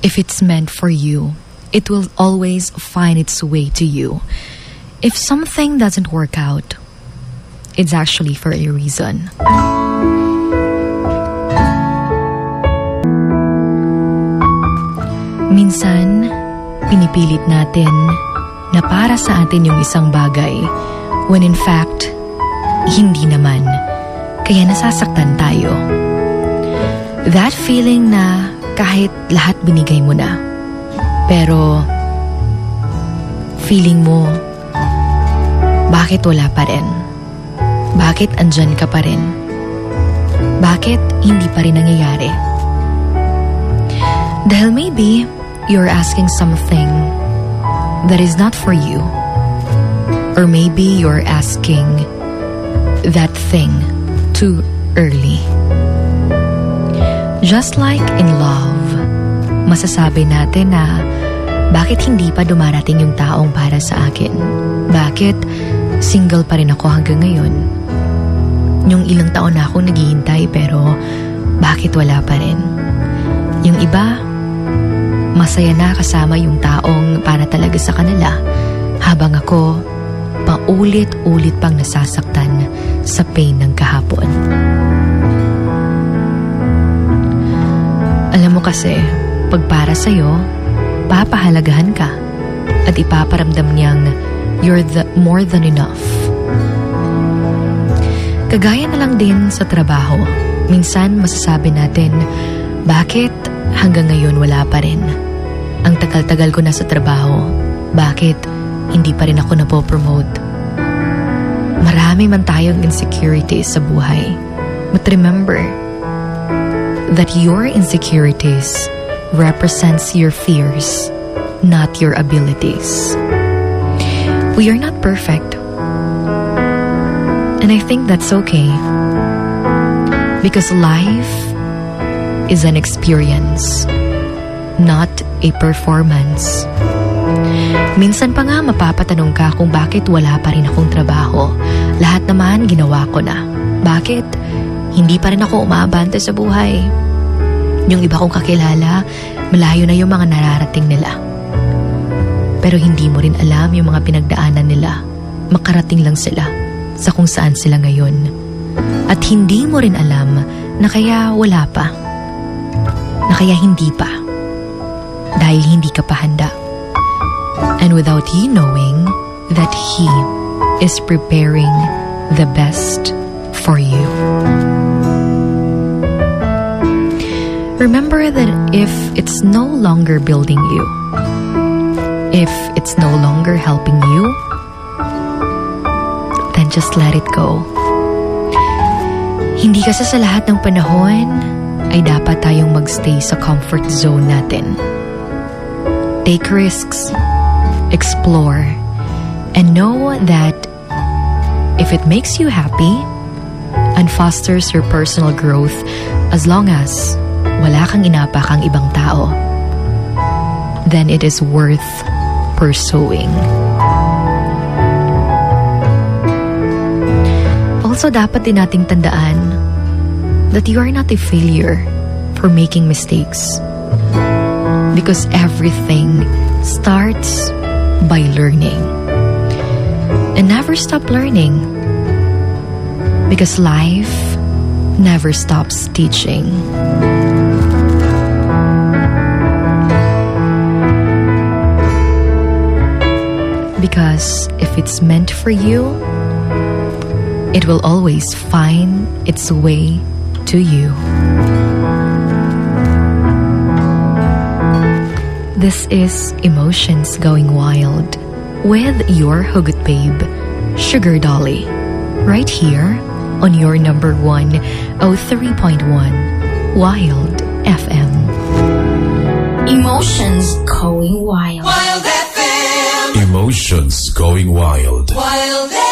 If it's meant for you, it will always find its way to you. If something doesn't work out, it's actually for a reason. Minsan, pinipilit natin na para sa atin yung isang bagay when in fact, hindi naman. Kaya nasasaktan tayo. That feeling na kahit lahat binigay mo na, pero feeling mo, bakit wala pa rin? Bakit andyan ka pa rin? Bakit hindi pa rin nangyayari? Dahil maybe you're asking something that is not for you. Or maybe you're asking that thing too early. Just like in love, masasabi natin na bakit hindi pa dumarating yung taong para sa akin? Bakit single pa rin ako hanggang ngayon? Yung ilang taon na akong naghihintay pero bakit wala pa rin? Yung iba, masaya na kasama yung taong para talaga sa kanila, habang ako, paulit-ulit pang nasasaktan sa pain ng kahapon. Alam mo kasi, pag para sa'yo, papahalagahan ka at ipaparamdam niyang you're more than enough. Kagaya na lang din sa trabaho, minsan masasabi natin, bakit hanggang ngayon wala pa rin? Ang tagal-tagal ko na sa trabaho, bakit hindi pa rin ako napopromote? Marami man tayong insecurities sa buhay. But remember that your insecurities represents your fears, not your abilities. We are not perfect. And I think that's okay. Because life is an experience, not a performance. Minsan pa nga mapapatanong ka kung bakit wala pa rin akong trabaho. Lahat naman ginawa ko na. Bakit hindi pa rin ako umaabante sa buhay? Yung iba kong kakilala, malayo na yung mga nararating nila. Pero hindi mo rin alam yung mga pinagdaanan nila. Makarating lang sila sa kung saan sila ngayon. At hindi mo rin alam na kaya wala pa. Na kaya hindi pa. Dahil hindi ka pa handa. And without you knowing that He is preparing the best for you. Remember that if it's no longer building you, if it's no longer helping you, then just let it go. Hindi kasi sa lahat ng panahon ay dapat tayong magstay sa comfort zone natin. Take risks, explore, and know that if it makes you happy and fosters your personal growth, as long as wala kang inapakang ibang tao, then it is worth pursuing. Also, dapat din nating tandaan that you are not a failure for making mistakes. Because everything starts by learning. And never stop learning. Because life never stops teaching. Because if it's meant for you, it will always find its way to you. This is Emotions Going Wild with your Hugot Babe, Sugar Dolly, right here on your number 103.1 Wild FM. Emotions Going Wild. Wild FM. Emotions Going Wild. Wild FM.